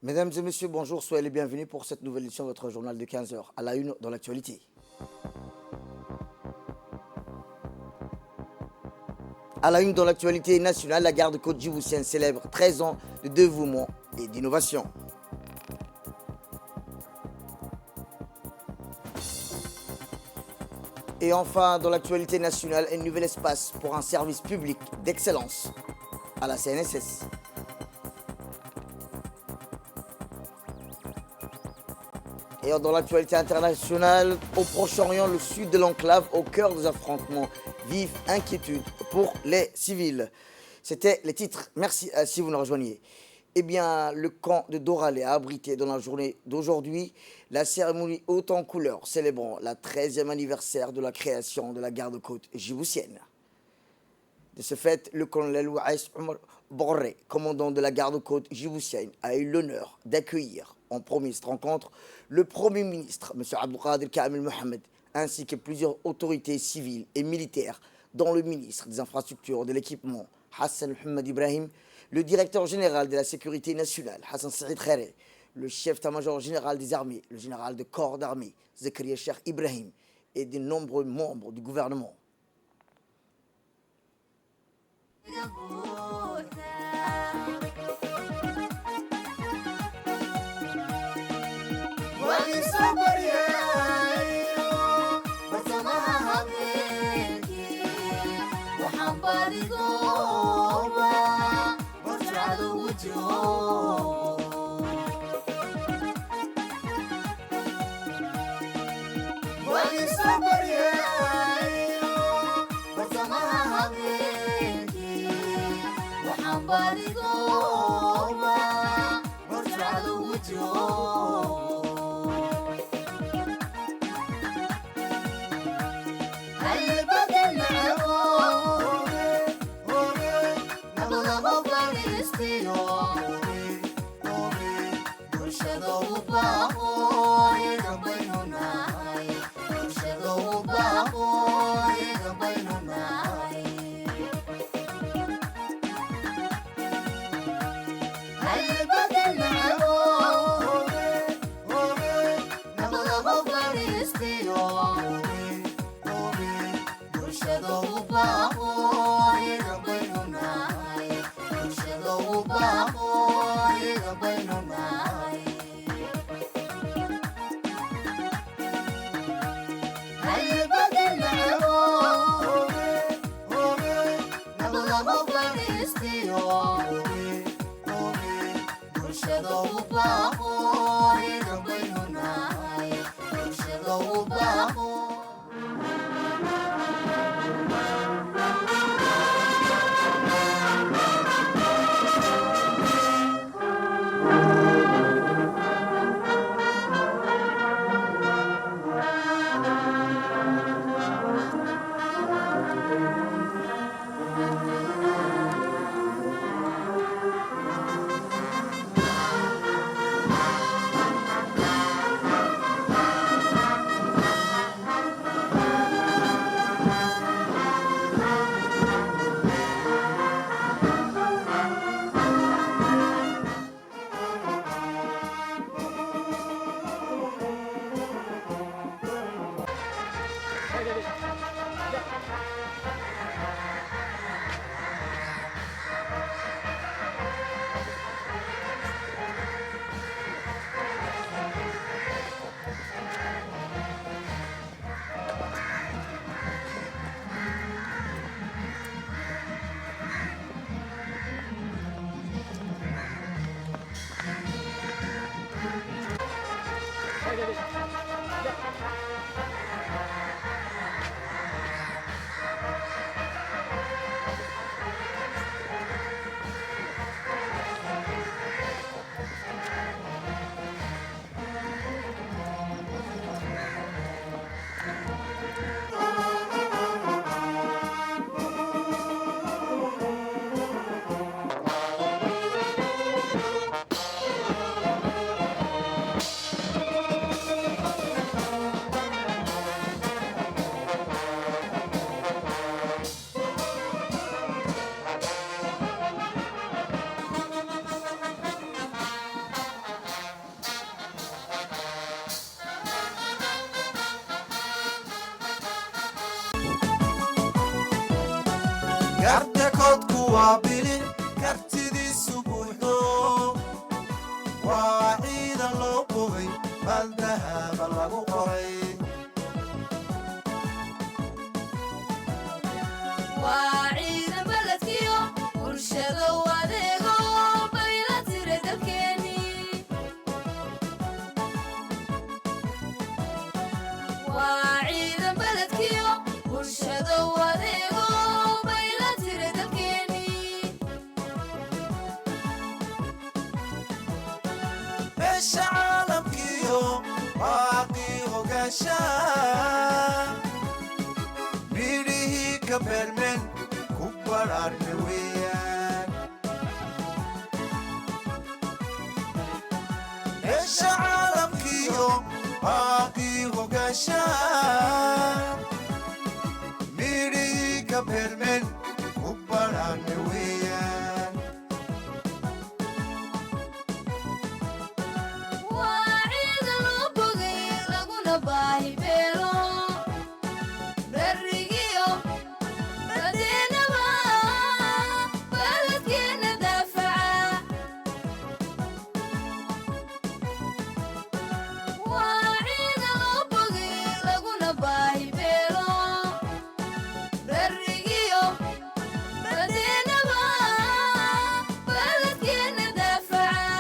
Mesdames et messieurs, bonjour, soyez les bienvenus pour cette nouvelle édition de votre journal de 15 heures. À la une dans l'actualité. À la une dans l'actualité nationale, la garde-côte djiboutienne célèbre 13 ans de dévouement et d'innovation. Et enfin, dans l'actualité nationale, un nouvel espace pour un service public d'excellence à la CNSS. Et dans l'actualité internationale, au Proche-Orient, le sud de l'enclave, au cœur des affrontements, vive inquiétude pour les civils. C'était les titres. Merci si vous nous rejoignez. Eh bien, le camp de Doralé a abrité dans la journée d'aujourd'hui la cérémonie haute en couleurs célébrant la 13e anniversaire de la création de la garde-côte djiboutienne. De ce fait, le colonel Ouaïs Omar Borré, commandant de la garde-côte djiboutienne, a eu l'honneur d'accueillir en première rencontre le Premier ministre, M. Abdelkader Kamel Mohamed, ainsi que plusieurs autorités civiles et militaires, dont le ministre des Infrastructures et de l'Équipement, Hassan Mohamed Ibrahim, le directeur général de la Sécurité nationale, Hassan Saïd Khairé, le chef d'état-major général des armées, le général de corps d'armée, Zakaria Cheikh Ibrahim, et de nombreux membres du gouvernement. gardakoodku waa bili kartidiisu buuxdo waa ciidan loo bogay baldahaba lagu qoray waa ciidan baladkiyo bulshada u adeego bayla tira dalkeeni waa ciidan baladkiyo bulshada u adeego bayla tira dalkeeni beesha caalamkiyo waaqii hogaanshaa midhihii ka beermeen ku badhaarne weeyaan beesha caalamkiyo waaqii hogaanshaa midhihii ka beermeen ku badhaarne weeyaan waa ciidan loo bogay laguna baahi beelo berigiyo badeenaba baladkeena daafaca waa ciidan loo bogay laguna baahi beelo berigiyo badeenaba baladkeena daafaca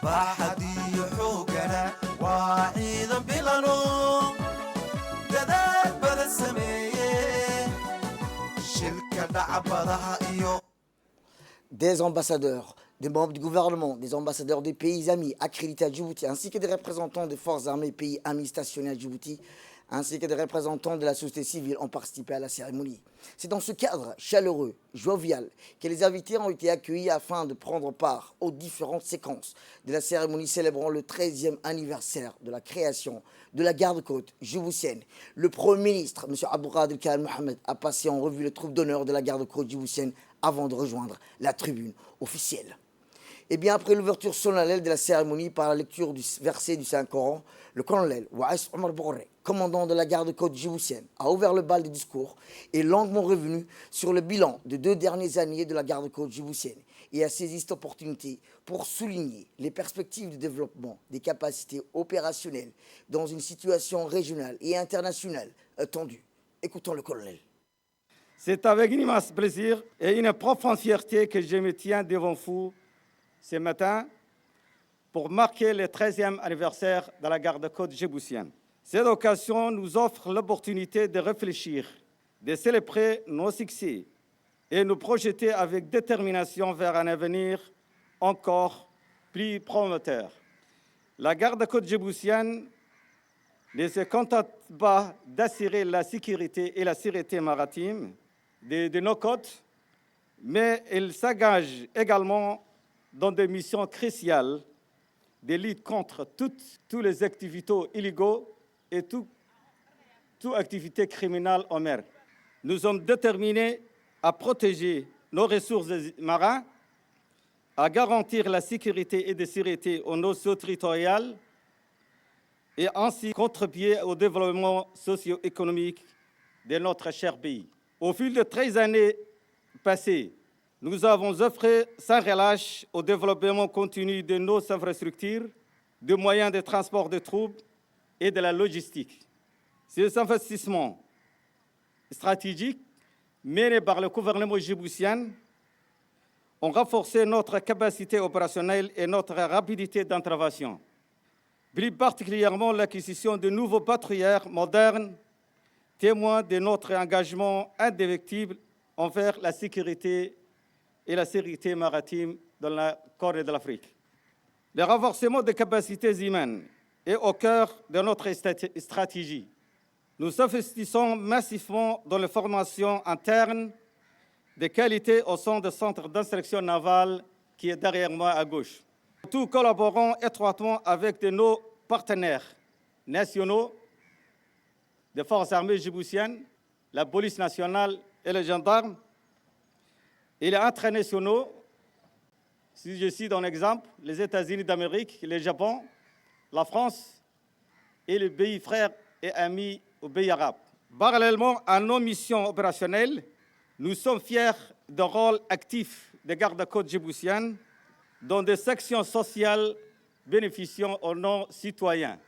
baaxad iyo xoogana waa ciidan bilano dadaal badan sameeye shilka dhacbadaha iyo Des ambassadeurs, des membres du gouvernement, des ambassadeurs des pays amis accrédités à Djibouti, ainsi que des représentants des forces armées pays amis stationnés à Djibouti, ainsi que des représentants de la société civile ont participé à la cérémonie. C'est dans ce cadre chaleureux, jovial, que les invités ont été accueillis afin de prendre part aux différentes séquences de la cérémonie célébrant le 13e anniversaire de la création de la garde-côte djiboutienne. Le Premier ministre, M. Abdelkader Khan Mohamed, a passé en revue les troupes d'honneur de la garde-côte djiboutienne avant de rejoindre la tribune officielle. Et bien après l'ouverture solennelle de la cérémonie par la lecture du verset du Saint-Coran, le colonel Waïs Omar Bourré, commandant de la garde-côte djiboutienne, a ouvert le bal de discours et longuement revenu sur le bilan des 2 dernières années de la garde-côte djiboutienne et a saisi cette opportunité pour souligner les perspectives de développement des capacités opérationnelles dans une situation régionale et internationale tendue. Écoutons le colonel. C'est avec un immense plaisir et une profonde fierté que je me tiens devant vous ce matin pour marquer le 13e anniversaire de la garde-côte djiboutienne. Cette occasion nous offre l'opportunité de réfléchir, de célébrer nos succès et nous projeter avec détermination vers un avenir encore plus prometteur. La garde-côte djiboutienne ne se contente pas d'assurer la sécurité et la sûreté maritime de nos côtes, mais elle s'engage également dans des missions cruciales de lutte contre toutes les activités illégaux et toute activité criminelle en mer. Nous sommes déterminés à protéger nos ressources marines, à garantir la sécurité et la sûreté aux eaux territoriales et ainsi contribuer au développement socio-économique de notre cher pays. Au fil des 13 années passées, nous avons œuvré sans relâche au développement continu de nos infrastructures, de moyens de transport de troupes et de la logistique. Ces investissements stratégiques menés par le gouvernement djiboutien ont renforcé notre capacité opérationnelle et notre rapidité d'intervention. Plus particulièrement l'acquisition de nouveaux patrouilleurs modernes, témoin de notre engagement indéfectible envers la sécurité et la sécurité maritime dans la Corne de l'Afrique. Le renforcement des capacités humaines est au cœur de notre stratégie. Nous investissons massivement dans les formations internes de qualité au sein du centre d'instruction navale qui est derrière moi à gauche. Nous collaborons étroitement avec nos partenaires nationaux, des forces armées djiboutiennes, la police nationale et les gendarmes, et les internationaux, si je cite un exemple, les États-Unis d'Amérique, le Japon, la France et les pays frères et amis aux pays arabes. Parallèlement à nos missions opérationnelles, nous sommes fiers du rôle actif des gardes-côtes djiboutiennes dans des sections sociales bénéficiant aux non-citoyens.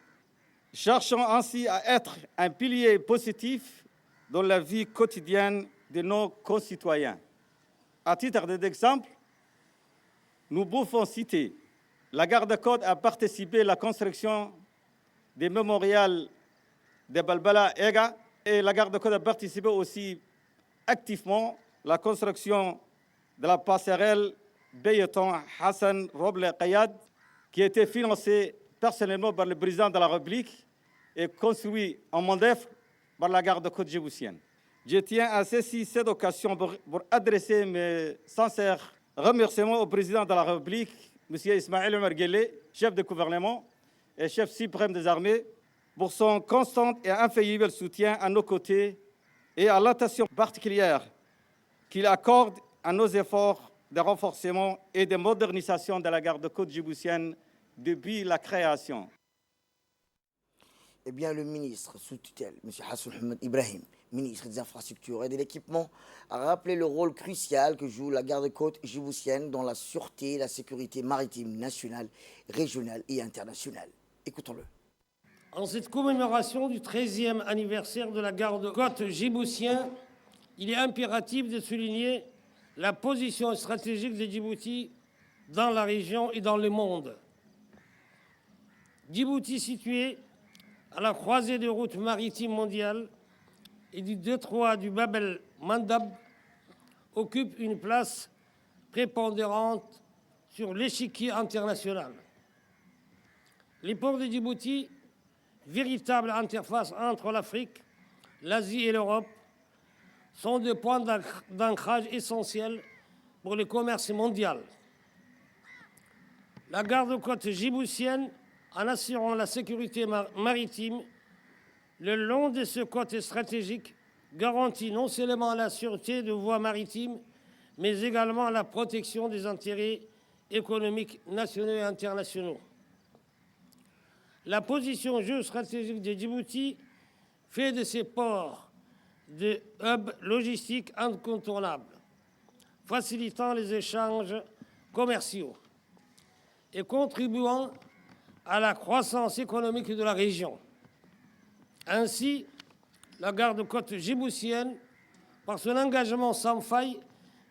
Cherchons ainsi à être un pilier positif dans la vie quotidienne de nos concitoyens. À titre d'exemple, nous pouvons citer la garde-côte a participé à la construction des mémorials de Balbala Ega et la garde-côte a participé aussi activement à la construction de la passerelle Béton Hassan Roble Qayad qui a été financée personnellement par le président de la République et construit en main d'œuvre par la garde-côte djiboutienne. Je tiens à saisir cette occasion pour adresser mes sincères remerciements au président de la République, M. Ismaël Omar Guelleh, chef de gouvernement et chef suprême des armées, pour son constant et infaillible soutien à nos côtés et à l'attention particulière qu'il accorde à nos efforts de renforcement et de modernisation de la garde-côte djiboutienne depuis la création. Eh bien, le ministre sous tutelle, M. Hassoun Ahmed Ibrahim, ministre des Infrastructures et de l'Équipement, a rappelé le rôle crucial que joue la garde-côte djiboutienne dans la sûreté et la sécurité maritime nationale, régionale et internationale. Écoutons-le. En cette commémoration du 13e anniversaire de la garde-côte djiboutienne, il est impératif de souligner la position stratégique de Djibouti dans la région et dans le monde. Djibouti, situé à la croisée des routes maritimes mondiales et du détroit du Bab el-Mandab, occupe une place prépondérante sur l'échiquier international. Les ports de Djibouti, véritable interface entre l'Afrique, l'Asie et l'Europe, sont des points d'ancrage essentiels pour le commerce mondial. La garde-côte djiboutienne, en assurant la sécurité maritime le long de ce côté stratégique, garantit non seulement la sûreté de voies maritimes, mais également la protection des intérêts économiques nationaux et internationaux. La position géostratégique de Djibouti fait de ces ports des hubs logistiques incontournables, facilitant les échanges commerciaux et contribuant à la croissance économique de la région. Ainsi, la garde-côte djiboutienne, par son engagement sans faille,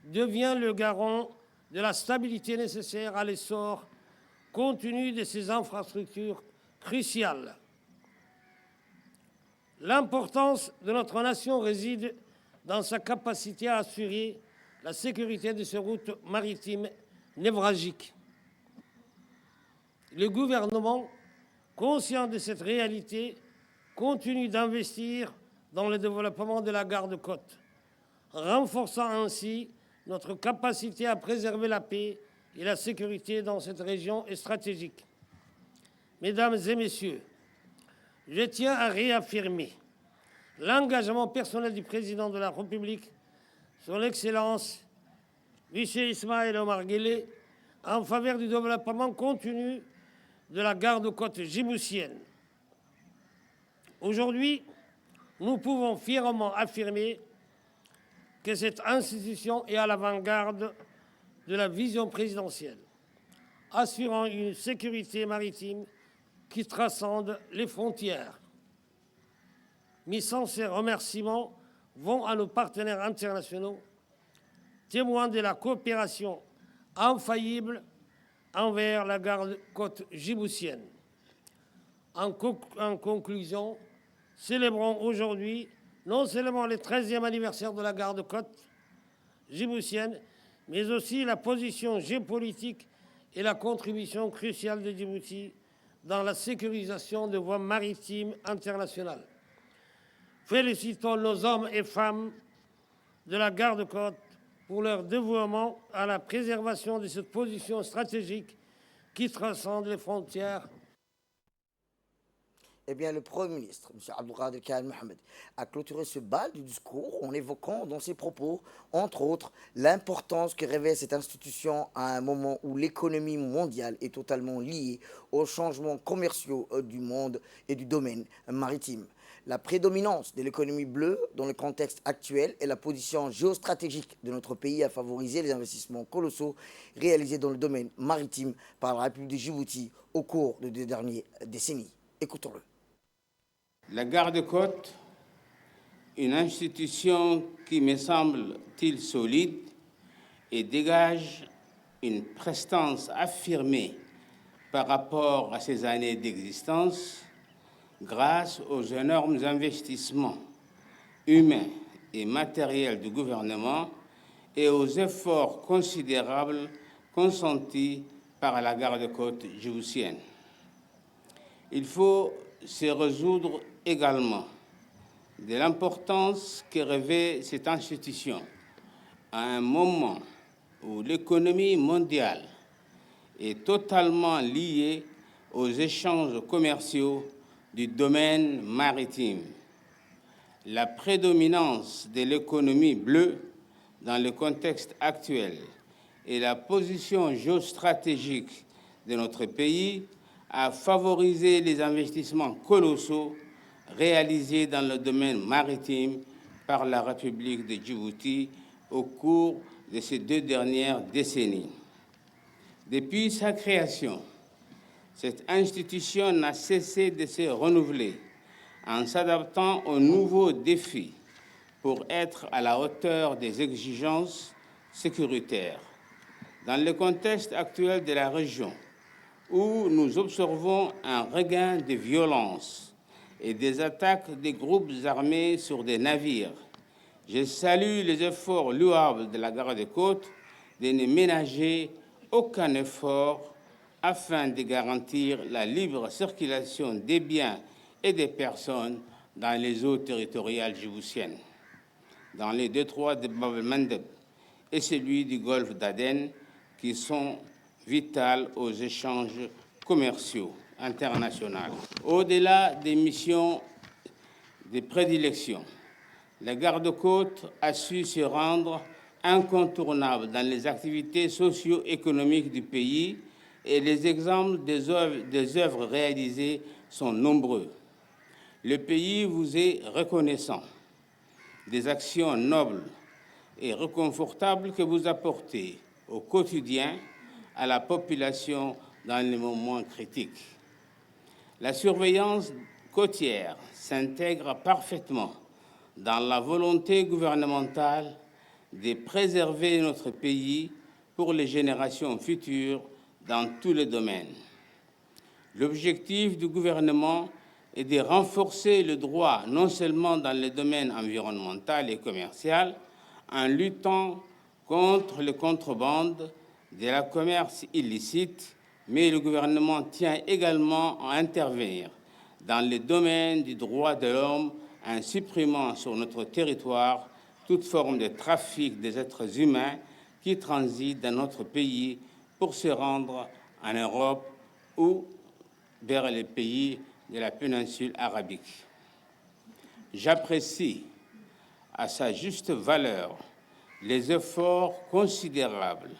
devient le garant de la stabilité nécessaire à l'essor continu de ces infrastructures cruciales. L'importance de notre nation réside dans sa capacité à assurer la sécurité de ces routes maritimes névralgiques. Le gouvernement, conscient de cette réalité, continue d'investir dans le développement de la garde-côte, renforçant ainsi notre capacité à préserver la paix et la sécurité dans cette région stratégique. Mesdames et messieurs, je tiens à réaffirmer l'engagement personnel du président de la République, son Excellence M. Ismaël Omar Guelleh, en faveur du développement continu de la garde-côte djiboutienne. Aujourd'hui, nous pouvons fièrement affirmer que cette institution est à l'avant-garde de la vision présidentielle, assurant une sécurité maritime qui transcende les frontières. Mes sincères remerciements vont à nos partenaires internationaux, témoins de la coopération infaillible envers la garde-côte djiboutienne. En conclusion, célébrons aujourd'hui non seulement le 13e anniversaire de la garde-côte djiboutienne, mais aussi la position géopolitique et la contribution cruciale de Djibouti dans la sécurisation des voies maritimes internationales. Félicitons nos hommes et femmes de la garde-côte pour leur dévouement à la préservation de cette position stratégique qui transcende les frontières. Eh bien, le Premier ministre, M. Abdelkader Khan Mohamed, a clôturé ce bal du discours en évoquant dans ses propos, entre autres, l'importance que revêt cette institution à un moment où l'économie mondiale est totalement liée aux changements commerciaux du monde et du domaine maritime. La prédominance de l'économie bleue dans le contexte actuel et la position géostratégique de notre pays a favorisé les investissements colossaux réalisés dans le domaine maritime par la République de Djibouti au cours des 2 dernières décennies. Écoutons-le. La garde-côte, une institution qui me semble-t-il solide et dégage une prestance affirmée par rapport à ses années d'existence, grâce aux énormes investissements humains et matériels du gouvernement et aux efforts considérables consentis par la garde-côte djiboutienne. Il faut se résoudre également de l'importance que revêt cette institution à un moment où l'économie mondiale est totalement liée aux échanges commerciaux du domaine maritime. La prédominance de l'économie bleue dans le contexte actuel et la position géostratégique de notre pays a favorisé les investissements colossaux réalisés dans le domaine maritime par la République de Djibouti au cours de ces 2 dernières décennies. Depuis sa création, cette institution n'a cessé de se renouveler en s'adaptant aux nouveaux défis pour être à la hauteur des exigences sécuritaires. Dans le contexte actuel de la région, où nous observons un regain de violence et des attaques des groupes armés sur des navires, je salue les efforts louables de la garde-côte de ne ménager aucun effort afin de garantir la libre circulation des biens et des personnes dans les eaux territoriales djiboutiennes, dans les détroits de Bab el-Mandeb et celui du golfe d'Aden, qui sont vitales aux échanges commerciaux internationaux. Au-delà des missions de prédilection, la garde-côte a su se rendre incontournable dans les activités socio-économiques du pays et les exemples des œuvres réalisées sont nombreux. Le pays vous est reconnaissant des actions nobles et réconfortables que vous apportez au quotidien à la population dans les moments critiques. La surveillance côtière s'intègre parfaitement dans la volonté gouvernementale de préserver notre pays pour les générations futures dans tous les domaines. L'objectif du gouvernement est de renforcer le droit non seulement dans le domaine environnemental et commercial, en luttant contre le contrebande, de la commerce illicite, mais le gouvernement tient également à intervenir dans le domaine du droit de l'homme en supprimant sur notre territoire toute forme de trafic des êtres humains qui transitent dans notre pays pour se rendre en Europe ou vers les pays de la péninsule arabique. J'apprécie à sa juste valeur les efforts considérables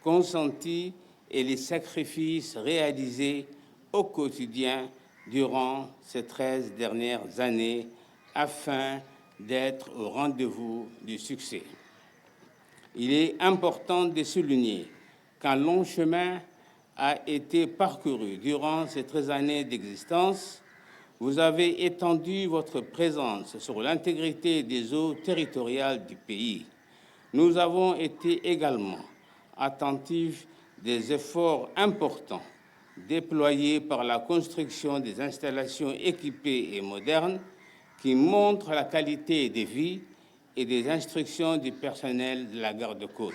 consentis et les sacrifices réalisés au quotidien durant ces 13 dernières années afin d'être au rendez-vous du succès. Il est important de souligner qu'un long chemin a été parcouru durant ces 13 années d'existence. Vous avez étendu votre présence sur l'intégrité des eaux territoriales du pays. Nous avons été également attentifs des efforts importants déployés par la construction des installations équipées et modernes qui montrent la qualité de vie et des instructions du personnel de la garde-côte.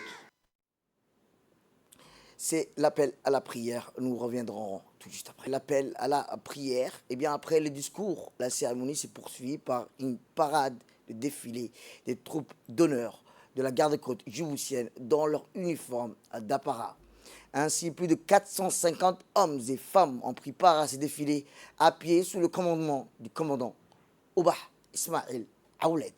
C'est l'appel à la prière. Nous reviendrons tout juste après. L'appel à la prière, eh bien après le discours, la cérémonie s'est poursuivie par une parade de défilé des troupes d'honneur de la garde-côte djiboutienne dans leur uniforme d'apparat. Ainsi, plus de 450 hommes et femmes ont pris part à ces défilés à pied sous le commandement du commandant Oubah Ismail Aouled.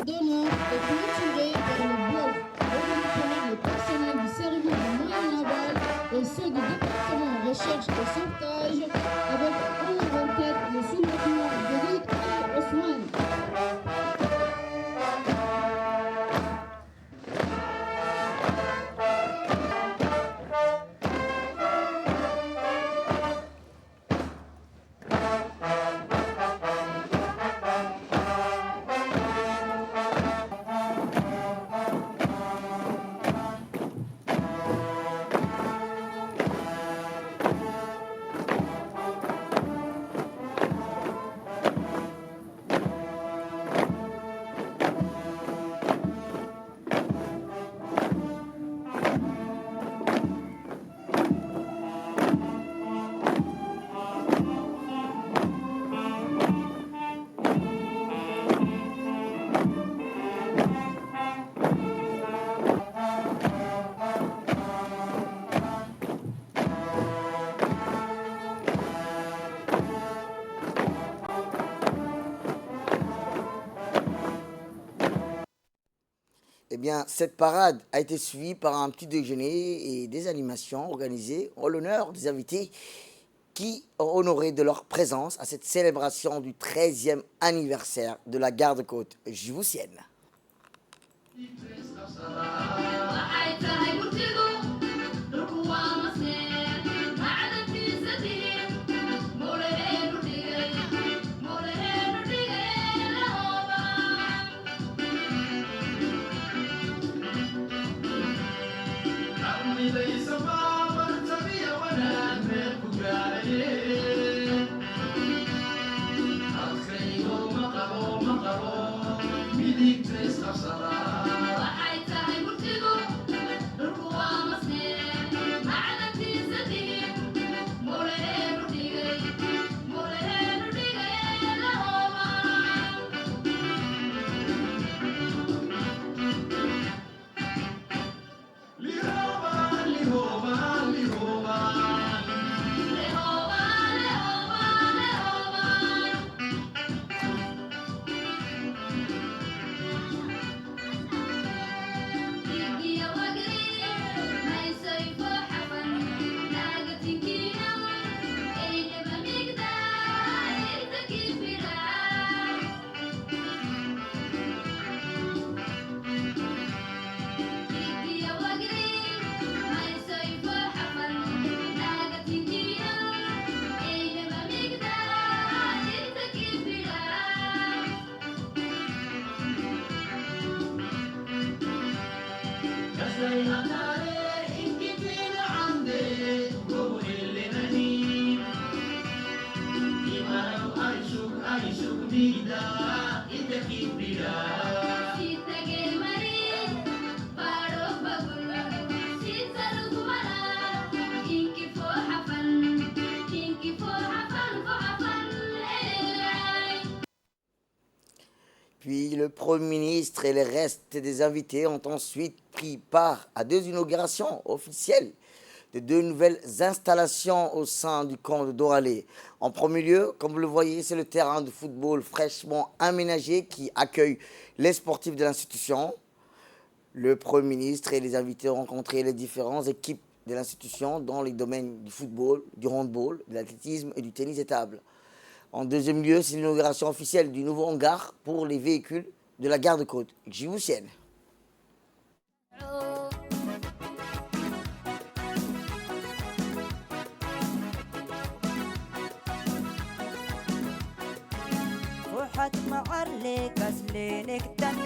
D'honneur est clôturé par le bloc regroupant le personnel du service de moyenne navale et ceux du département recherche et sauvetage avec en tête le sous-lieutenant Derik Osman. Eh bien, cette parade a été suivie par un petit déjeuner et des animations organisées en l'honneur des invités qui ont honoré de leur présence à cette célébration du 13e anniversaire de la garde-côte djiboutienne. waxay tahay murtidu dhulku waa Puis le Premier ministre et le reste des invités ont ensuite pris part à 2 inaugurations officielles de 2 nouvelles installations au sein du camp de Doralé. En premier lieu, comme vous le voyez, c'est le terrain de football fraîchement aménagé qui accueille les sportifs de l'institution. Le Premier ministre et les invités ont rencontré les différentes équipes de l'institution dans les domaines du football, du handball, de l'athlétisme et du tennis de table. En deuxième lieu, c'est l'inauguration officielle du nouveau hangar pour les véhicules de la garde-côte djiboutienne. فوحت معرلي كسلينك تن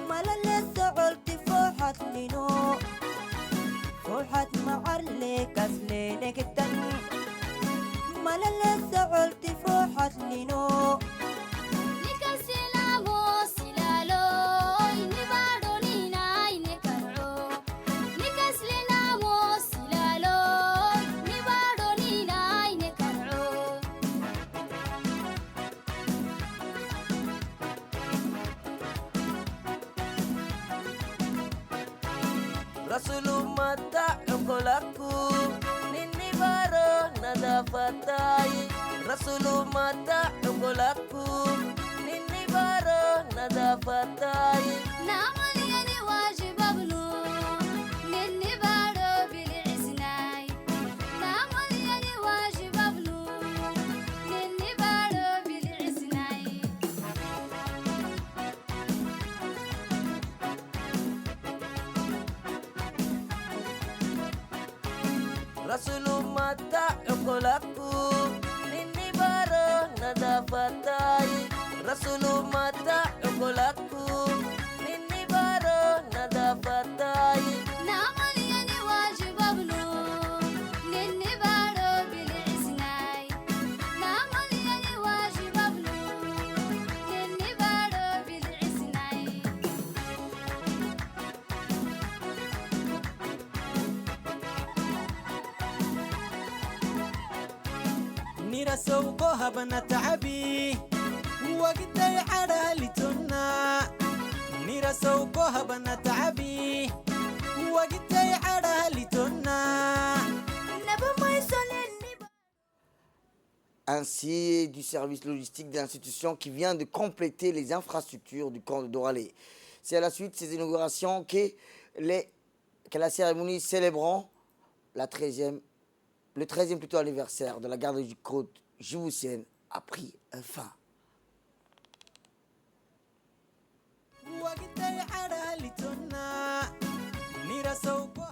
مالا لسه قلت فوحت لينو فوحت معرلي كسلينك تن مالا لسه قلت فوحت لينو Rasulu mata yokolaku nini baro nada fatai Rasulu mata yokolaku nini baro nada fatai نعمليني واجب ابنو نني بارو بالعسناي نعمليني واجب ابنو نني بارو بالعسناي Rasulu mata yokolaku nini baro nada fatai Rasulu mata yokolaku nini baro nada fatai نعمليني واجب ابنو نني بارو بالعسناي نعمليني واجب ابنو نني بارو بالعسناي نيرا سوقو هبنا تعبي وقتي على لتنا نيرا سوقو هبنا تعبي وقتي على لتنا نبا ما يسولني Ainsi du service logistique de l'institution qui vient de compléter les infrastructures du camp de Doralé. C'est à la suite de ces inaugurations que la cérémonie célébrant le 13e plutôt anniversaire de la garde du côte djiboutienne a pris fin. وقتي على لتنا نيرا سوقو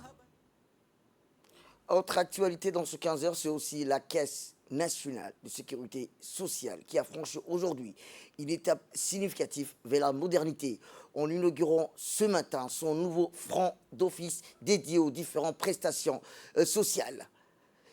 Autre actualité dans ce 15 heures, c'est aussi la Caisse nationale de sécurité sociale qui a franchi aujourd'hui une étape significative vers la modernité en inaugurant ce matin son nouveau front d'office dédié aux différentes prestations sociales.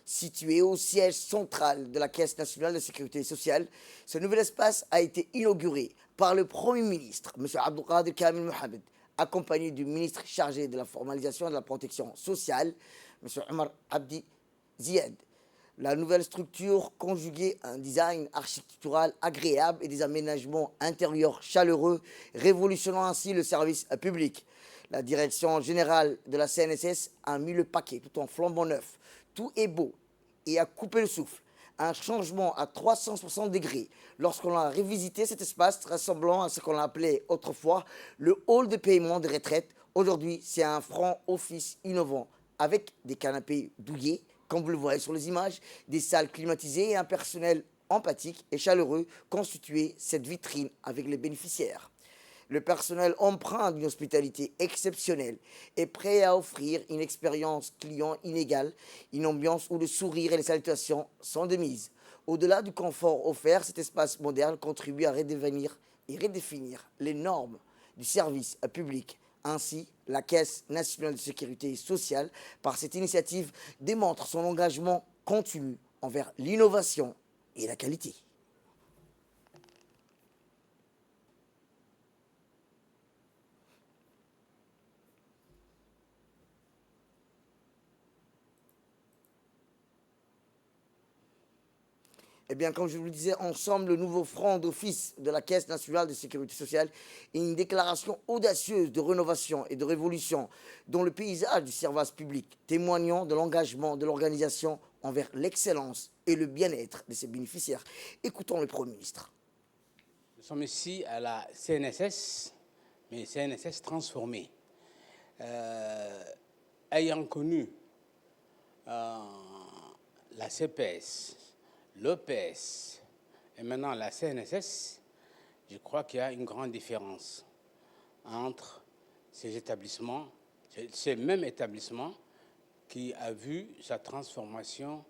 Situé au siège central de la Caisse nationale de sécurité sociale, ce nouvel espace a été inauguré par le Premier ministre, M. Abdelkader Kamil Mohamed, accompagné du ministre chargé de la formalisation et de la protection sociale, M. Omar Abdi Ziad. La nouvelle structure conjuguait un design architectural agréable et des aménagements intérieurs chaleureux, révolutionnant ainsi le service public. La direction générale de la CNSS a mis le paquet tout en flambant neuf. Tout est beau et a coupé le souffle. Un changement à 360 degrés lorsqu'on a revisité cet espace ressemblant à ce qu'on appelait autrefois le hall de paiement de retraite. Aujourd'hui, c'est un front office innovant avec des canapés douillés, comme vous le voyez sur les images, des salles climatisées et un personnel empathique et chaleureux constituait cette vitrine avec les bénéficiaires. Le personnel empreint d'une hospitalité exceptionnelle est prêt à offrir une expérience client inégale, une ambiance où le sourire et les salutations sont de mise. Au-delà du confort offert, cet espace moderne contribue à redéfinir les normes du service public. Ainsi, la Caisse nationale de sécurité sociale, par cette initiative, démontre son engagement continu envers l'innovation et la qualité. Eh bien, comme je vous le disais, ensemble, le nouveau front d'office de la Caisse nationale de sécurité sociale est une déclaration audacieuse de rénovation et de révolution dans le paysage du service public, témoignant de l'engagement de l'organisation envers l'excellence et le bien-être de ses bénéficiaires. Écoutons le Premier ministre. Nous sommes ici à la CNSS, mais CNSS transformée. Ayant connu la CPS, l'EPS et maintenant la CNSS, je crois qu'il y a une grande différence entre ces établissements, ces mêmes établissements qui a vu sa transformation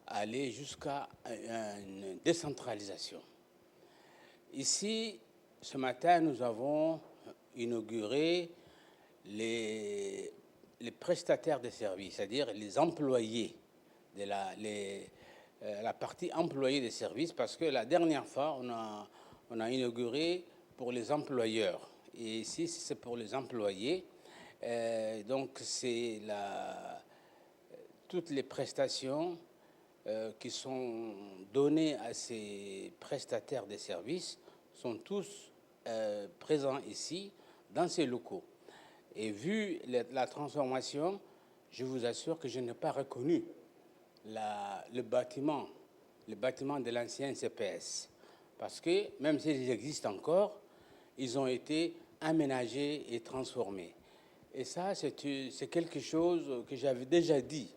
aller jusqu'à une décentralisation. Ici, ce matin, nous avons inauguré les prestataires de services, c'est-à-dire les employés de la partie employés des services, parce que la dernière fois, on a inauguré pour les employeurs. Et ici, c'est pour les employés. Donc, c'est toutes les prestations qui sont données à ces prestataires de services sont tous présents ici, dans ces locaux. Et vu la transformation, je vous assure que je n'ai pas reconnu le bâtiment de l'ancien CPS. Parce que même s'ils existent encore, ils ont été aménagés et transformés. Et ça, c'est quelque chose que j'avais déjà dit.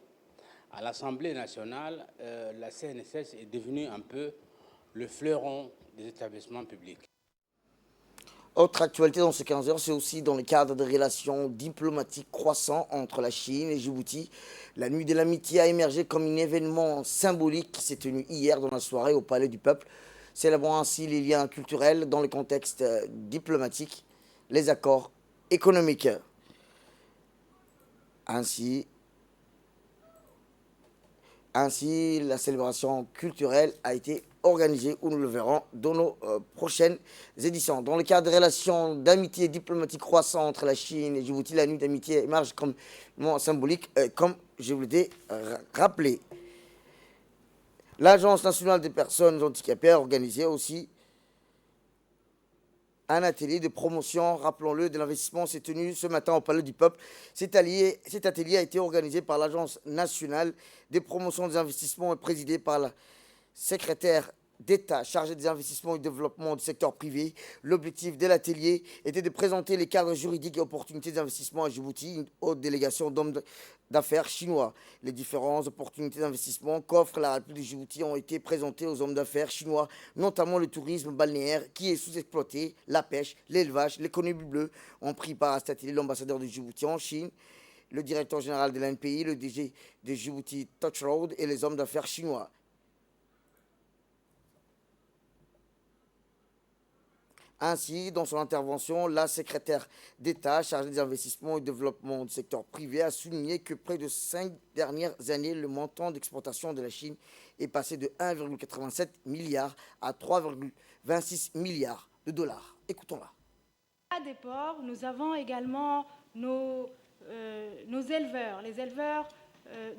À l'Assemblée nationale, la CNSS est devenue un peu le fleuron des établissements publics. Autre actualité dans ce 15 heures, c'est aussi dans le cadre des relations diplomatiques croissantes entre la Chine et Djibouti. La nuit de l'amitié a émergé comme un événement symbolique qui s'est tenu hier dans la soirée au Palais du Peuple, célébrant ainsi les liens culturels dans le contexte diplomatique, les accords économiques. Ainsi, la célébration culturelle a été organisée, où nous le verrons dans nos prochaines éditions. Dans le cadre des relations d'amitié diplomatique croissantes entre la Chine et Djibouti, la nuit d'amitié émerge comme un moment symbolique, comme je vous l'ai rappelé. L'Agence nationale des personnes handicapées a organisé aussi un atelier de promotion, rappelons-le, de l'investissement s'est tenu ce matin au Palais du Peuple. Cet atelier a été organisé par l'Agence nationale des promotions des investissements et présidé par la secrétaire d'État chargée des investissements et du développement du secteur privé. L'objectif de l'atelier était de présenter les cadres juridiques et opportunités d'investissement à Djibouti, une haute délégation d'hommes d'affaires chinois. Les différentes opportunités d'investissement qu'offre la République de Djibouti ont été présentées aux hommes d'affaires chinois, notamment le tourisme balnéaire qui est sous-exploité, la pêche, l'élevage, l'économie bleue. Ont pris part à cet atelier l'ambassadeur de Djibouti en Chine, le directeur général de l'ANPI, le DG de Djibouti Touch Road et les hommes d'affaires chinois. Ainsi, dans son intervention, la secrétaire d'État chargée des investissements et du développement du secteur privé a souligné que près de 5 dernières années, le montant d'exportation de la Chine est passé de 1,87 milliard à 3,26 milliards de dollars. Écoutons-la. À des ports, nous avons également nos éleveurs. Les éleveurs,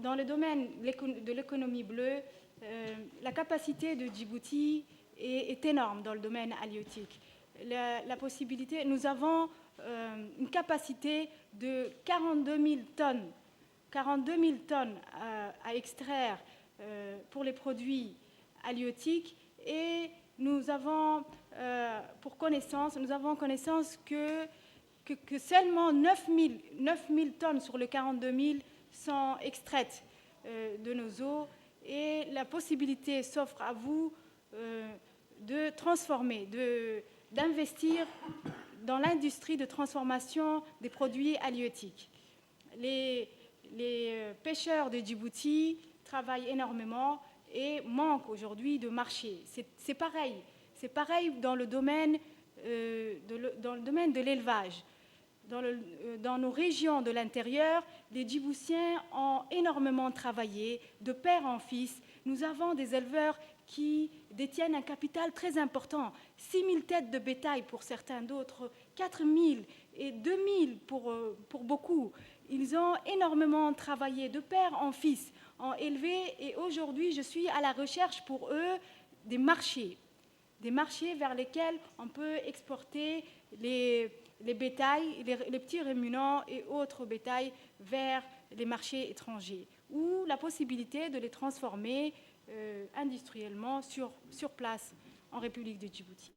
dans le domaine de l'économie bleue, la capacité de Djibouti est énorme dans le domaine halieutique. La possibilité, nous avons une capacité de 42 000 tonnes à extraire pour les produits halieutiques, et nous avons connaissance que seulement 9 000 tonnes sur les 42 000 sont extraites de nos eaux, et la possibilité s'offre à vous de transformer, d'investir dans l'industrie de transformation des produits halieutiques. Les pêcheurs de Djibouti travaillent énormément et manquent aujourd'hui de marché. C'est pareil dans le domaine de l'élevage. Dans nos régions de l'intérieur, les Djiboutiens ont énormément travaillé de père en fils. Nous avons des éleveurs qui détiennent un capital très important, 6 000 têtes de bétail pour certains, d'autres 4 000 et 2 000 pour beaucoup. Ils ont énormément travaillé de père en fils, ont élevé, et aujourd'hui je suis à la recherche pour eux des marchés vers lesquels on peut exporter les bétails, les petits ruminants et autres bétails vers les marchés étrangers, ou la possibilité de les transformer industriellement sur place en République de Djibouti.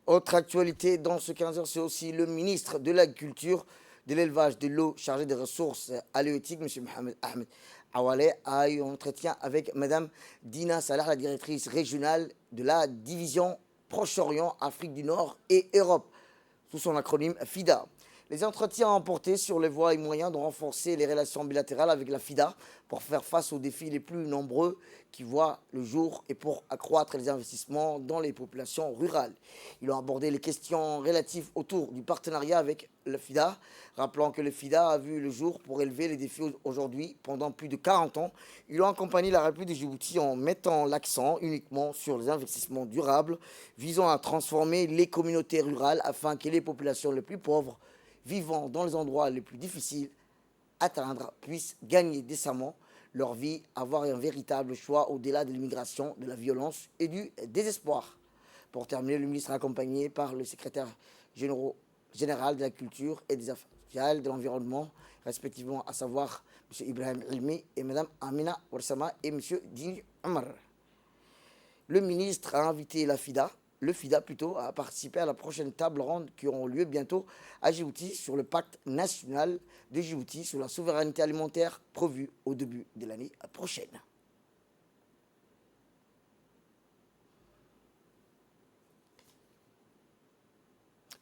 Autre actualité dans ce 15 heures, c'est aussi le ministre de l'Agriculture, de l'Élevage, de l'Eau, chargé des ressources halieutiques, M. Mohamed Ahmed Awale, a eu un entretien avec Mme Dina Salah, la directrice régionale de la division Proche-Orient, Afrique du Nord et Europe, sous son acronyme FIDA. Les entretiens ont porté sur les voies et moyens de renforcer les relations bilatérales avec la FIDA pour faire face aux défis les plus nombreux qui voient le jour et pour accroître les investissements dans les populations rurales. Ils ont abordé les questions relatives autour du partenariat avec la FIDA, rappelant que le FIDA a vu le jour pour élever les défis aujourd'hui pendant plus de 40 ans. Ils ont accompagné la République de Djibouti en mettant l'accent uniquement sur les investissements durables visant à transformer les communautés rurales afin que les populations les plus pauvres vivant dans les endroits les plus difficiles atteindre puissent gagner décemment leur vie, avoir un véritable choix au-delà de l'immigration, de la violence et du désespoir. Pour terminer, le ministre est accompagné par le secrétaire général de la Culture et des Affaires sociales, de l'Environnement, respectivement à savoir M. Ibrahim Ilmi et Mme Amina Ouarsama et M. Dini Omar. Le ministre a invité le FIDA plutôt, à participer à la prochaine table ronde qui aura lieu bientôt à Djibouti sur le pacte national de Djibouti sur la souveraineté alimentaire prévu au début de l'année prochaine.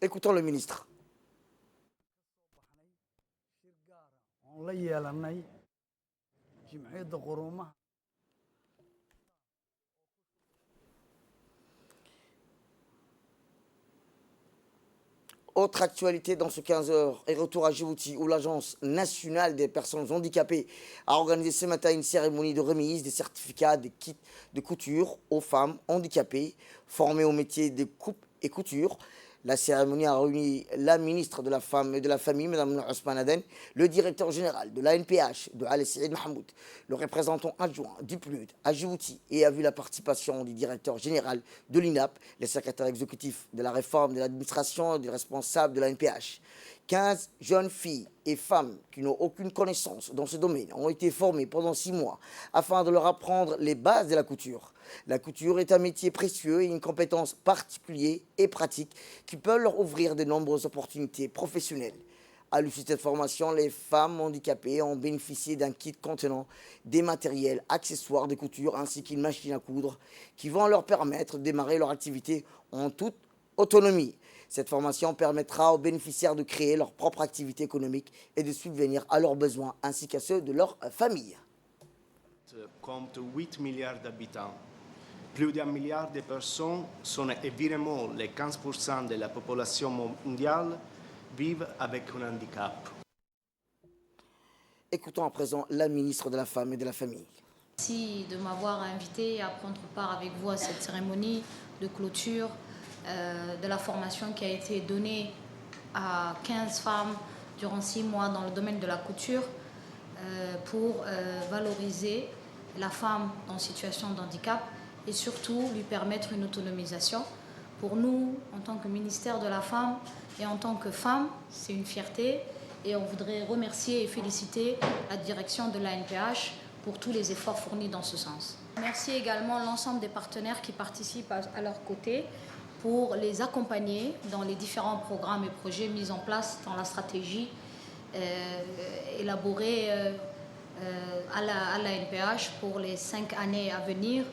Écoutons le ministre. Autre actualité dans ce 15 heures et retour à Djibouti où l'Agence nationale des personnes handicapées a organisé ce matin une cérémonie de remise des certificats de kits de couture aux femmes handicapées formées au métier de coupe et couture. La cérémonie a réuni la ministre de la Femme et de la Famille, Mme Ousmane Aden, le directeur général de l'ANPH, de Ali Saïd Mahmoud, le représentant adjoint du PNUD à Djibouti et a vu la participation du directeur général de l'INAP, le secrétaire exécutif de la réforme de l'administration et du responsable de l'ANPH. 15 jeunes filles et femmes qui n'ont aucune connaissance dans ce domaine ont été formées pendant 6 mois afin de leur apprendre les bases de la couture. La couture est un métier précieux et une compétence particulière et pratique qui peut leur ouvrir de nombreuses opportunités professionnelles. À l'issue de cette formation, les femmes handicapées ont bénéficié d'un kit contenant des matériels, accessoires de couture ainsi qu'une machine à coudre qui vont leur permettre de démarrer leur activité en toute autonomie. Cette formation permettra aux bénéficiaires de créer leur propre activité économique et de subvenir à leurs besoins ainsi qu'à ceux de leur famille. Compte 8 milliards d'habitants. Plus d'1 milliard de personnes sont évidemment les 15% de la population mondiale vivent avec un handicap. Écoutons à présent la ministre de la Femme et de la Famille. Merci de m'avoir invité à prendre part avec vous à cette cérémonie de clôture de la formation qui a été donnée à 15 femmes durant 6 mois dans le domaine de la couture pour valoriser la femme en situation de handicap et surtout lui permettre une autonomisation. Pour nous, en tant que ministère de la Femme et en tant que femme, c'est une fierté et on voudrait remercier et féliciter la direction de l'ANPH pour tous les efforts fournis dans ce sens. Merci également l'ensemble des partenaires qui participent à leur côté pour les accompagner dans les différents programmes et projets mis en place dans la stratégie élaborée à l'ANPH pour les 5 années à venir.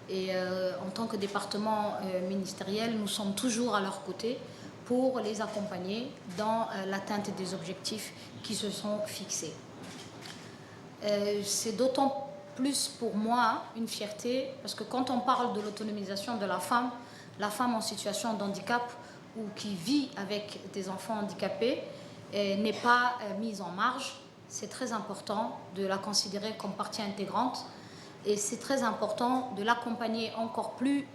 Et en tant que département ministériel, nous sommes toujours à leur côté pour les accompagner dans l'atteinte des objectifs qui se sont fixés. C'est d'autant plus pour moi une fierté parce que quand on parle de l'autonomisation de la femme en situation de handicap ou qui vit avec des enfants handicapés n'est pas mise en marge. C'est très important de la considérer comme partie intégrante et c'est très important de l'accompagner encore plus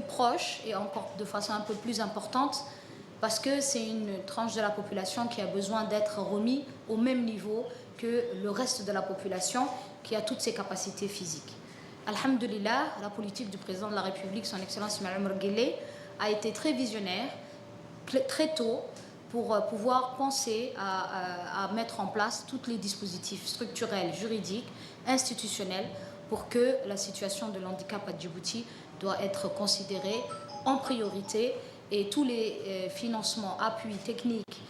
proche et encore de façon un peu plus importante parce que c'est une tranche de la population qui a besoin d'être remis au même niveau que le reste de la population qui a toutes ses capacités physiques. Alhamdulillah, la politique du président de la République, son Excellence Ismaël Omar Guelleh, a été très visionnaire, très tôt, pour pouvoir penser à mettre en place tous les dispositifs structurels, juridiques, institutionnels, pour que la situation de l'handicap à Djibouti doit être considérée en priorité et tous les financements, appuis techniques,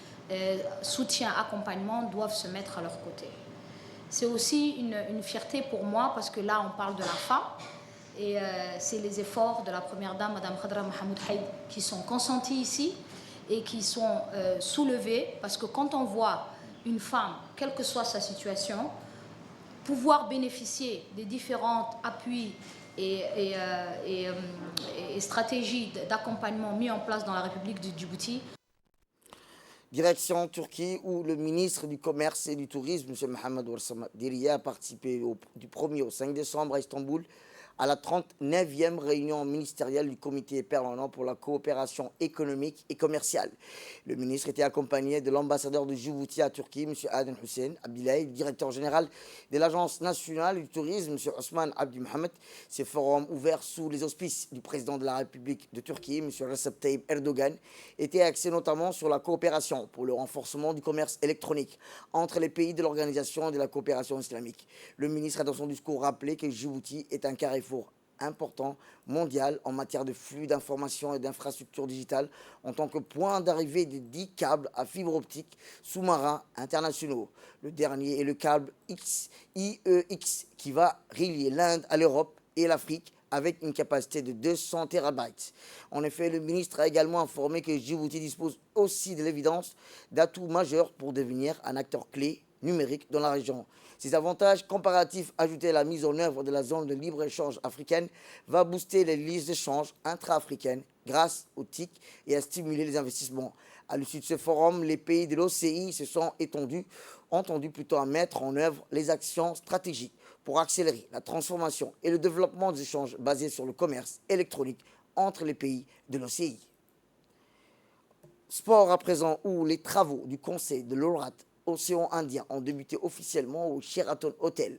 soutien, accompagnement doivent se mettre à leur côté. C'est aussi une fierté pour moi parce que là on parle de la femme et c'est les efforts de la première dame, Mme Khadra Mohamed Haïd, qui sont consentis ici et qui sont soulevés parce que quand on voit une femme, quelle que soit sa situation, pouvoir bénéficier des différents appuis et stratégies d'accompagnement mis en place dans la République de Djibouti. Direction Turquie, où le ministre du Commerce et du Tourisme, M. Mohamed Ouarsama Diriya, a participé du 1er au 5 décembre à Istanbul à la 39e réunion ministérielle du comité permanent pour la coopération économique et commerciale. Le ministre était accompagné de l'ambassadeur de Djibouti à Turquie, M. Aden Hussein Abdillahi, directeur général de l'Agence nationale du tourisme, M. Osman Abdi Mohamed. Ces forums ouverts sous les auspices du président de la République de Turquie, M. Recep Tayyip Erdogan, étaient axés notamment sur la coopération pour le renforcement du commerce électronique entre les pays de l'Organisation de la coopération islamique. Le ministre a dans son discours rappelé que Djibouti est un carrefour important mondial en matière de flux d'informations et d'infrastructures digitales en tant que point d'arrivée des 10 câbles à fibre optique sous-marins internationaux. Le dernier est le câble IEX qui va relier l'Inde à l'Europe et l'Afrique avec une capacité de 200 terabytes. En effet, le ministre a également informé que Djibouti dispose aussi de l'évidence d'atouts majeurs pour devenir un acteur clé numérique dans la région. Ces avantages comparatifs ajoutés à la mise en œuvre de la zone de libre-échange africaine va booster les listes d'échange intra-africaines grâce aux TIC et à stimuler les investissements. À l'issue de ce forum, les pays de l'OCI se sont entendus plutôt à mettre en œuvre les actions stratégiques pour accélérer la transformation et le développement des échanges basés sur le commerce électronique entre les pays de l'OCI. Sport à présent, où les travaux du Conseil de l'ORAT Océan Indien ont débuté officiellement au Sheraton Hotel.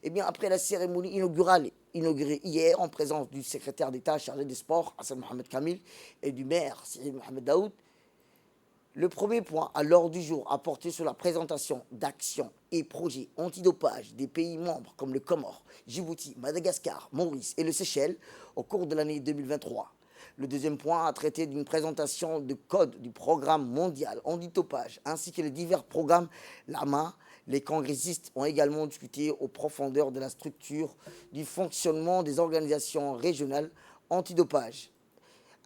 Eh bien, après la cérémonie inaugurée hier en présence du secrétaire d'État chargé des sports, Hassan Mohamed Kamil, et du maire, Cyril Mohamed Daoud, le premier point à l'ordre du jour a porté sur la présentation d'actions et projets antidopage des pays membres comme le Comores, Djibouti, Madagascar, Maurice et le Seychelles au cours de l'année 2023. Le deuxième point a traité d'une présentation de code du programme mondial antidopage ainsi que les divers programmes LAMA. Les congressistes ont également discuté aux profondeurs de la structure du fonctionnement des organisations régionales antidopage,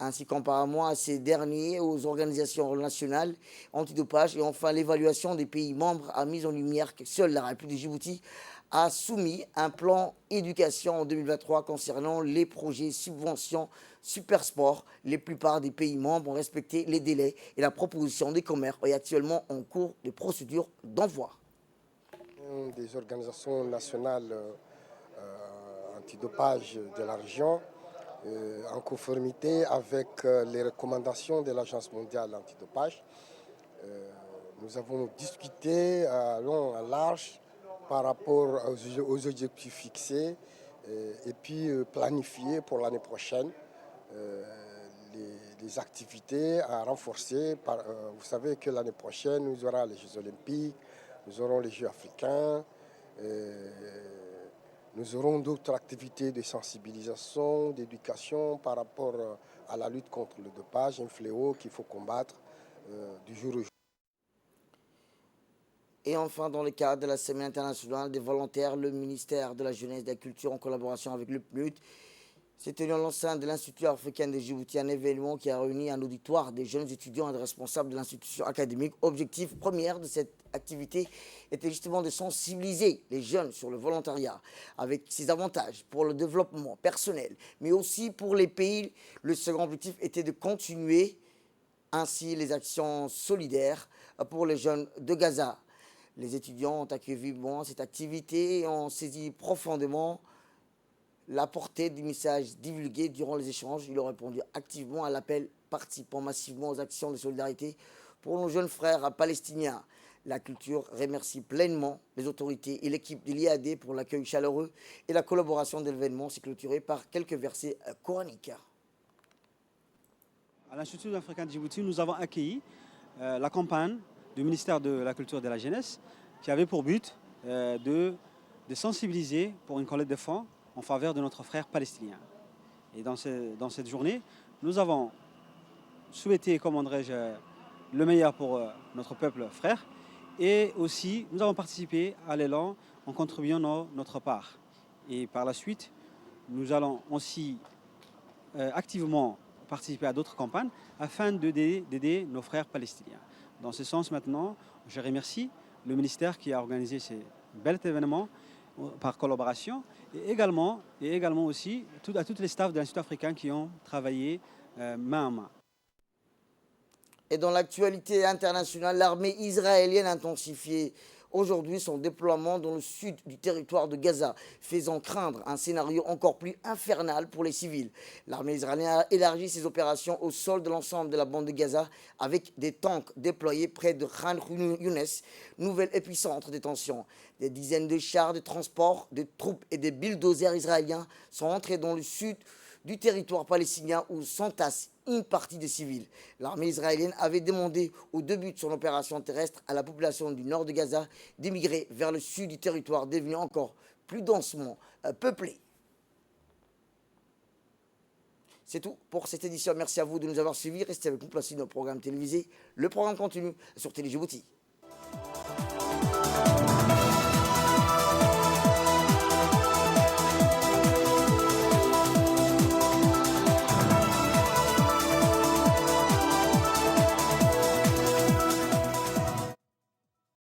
ainsi comparément à ces derniers aux organisations nationales antidopage. Et enfin, l'évaluation des pays membres a mis en lumière que seule la République de Djibouti a soumis un plan éducation en 2023 concernant les projets subventions Supersport. La plupart des pays membres ont respecté les délais et la proposition des commerces est actuellement en cours de procédure d'envoi. Des organisations nationales antidopage de la région, en conformité avec les recommandations de l'Agence mondiale antidopage. Nous avons discuté à long, à large par rapport aux objectifs fixés et puis planifiés pour l'année prochaine. Les activités à renforcer. Vous savez que l'année prochaine, nous aurons les Jeux olympiques, nous aurons les Jeux africains, nous aurons d'autres activités de sensibilisation, d'éducation par rapport à la lutte contre le dopage, un fléau qu'il faut combattre du jour au jour. Et enfin, dans le cadre de la Semaine internationale des volontaires, le ministère de la Jeunesse et de la Culture, en collaboration avec le PNUD, s'est tenu en l'enceinte de l'Institut africain de Djibouti, un événement qui a réuni un auditoire des jeunes étudiants et des responsables de l'institution académique. Objectif premier de cette activité était justement de sensibiliser les jeunes sur le volontariat, avec ses avantages pour le développement personnel, mais aussi pour les pays. Le second objectif était de continuer ainsi les actions solidaires pour les jeunes de Gaza. Les étudiants ont accueilli vivement cette activité et ont saisi profondément la portée du message divulgué durant les échanges. Ils ont répondu activement à l'appel, participant massivement aux actions de solidarité pour nos jeunes frères palestiniens. La culture remercie pleinement les autorités et l'équipe de l'IAD pour l'accueil chaleureux et la collaboration de l'événement s'est clôturée par quelques versets coraniques. À l'Institut africain de Djibouti, nous avons accueilli la campagne du ministère de la Culture et de la Jeunesse qui avait pour but de sensibiliser pour une collecte de fonds en faveur de notre frère palestinien. Et dans cette journée, nous avons souhaité, comment dirais-je, le meilleur pour notre peuple frère. Et aussi, nous avons participé à l'élan en contribuant notre part. Et par la suite, nous allons aussi activement participer à d'autres campagnes afin d'aider nos frères palestiniens. Dans ce sens, maintenant, je remercie le ministère qui a organisé ces bels événements par collaboration et également aussi à tous les staffs de l'Institut africain qui ont travaillé main à main. Et dans l'actualité internationale, l'armée israélienne a intensifié aujourd'hui son déploiement dans le sud du territoire de Gaza, faisant craindre un scénario encore plus infernal pour les civils. L'armée israélienne a élargi ses opérations au sol de l'ensemble de la bande de Gaza avec des tanks déployés près de Khan Younes, nouvelle épicentre des tensions. Des dizaines de chars de transport, de troupes et des bulldozers israéliens sont entrés dans le sud du territoire palestinien où s'entasse une partie des civils. L'armée israélienne avait demandé au début de son opération terrestre à la population du nord de Gaza d'émigrer vers le sud du territoire devenu encore plus densément peuplé. C'est tout pour cette édition. Merci à vous de nous avoir suivis. Restez avec nous, placez nos programmes télévisés. Le programme continue sur Télé Djibouti.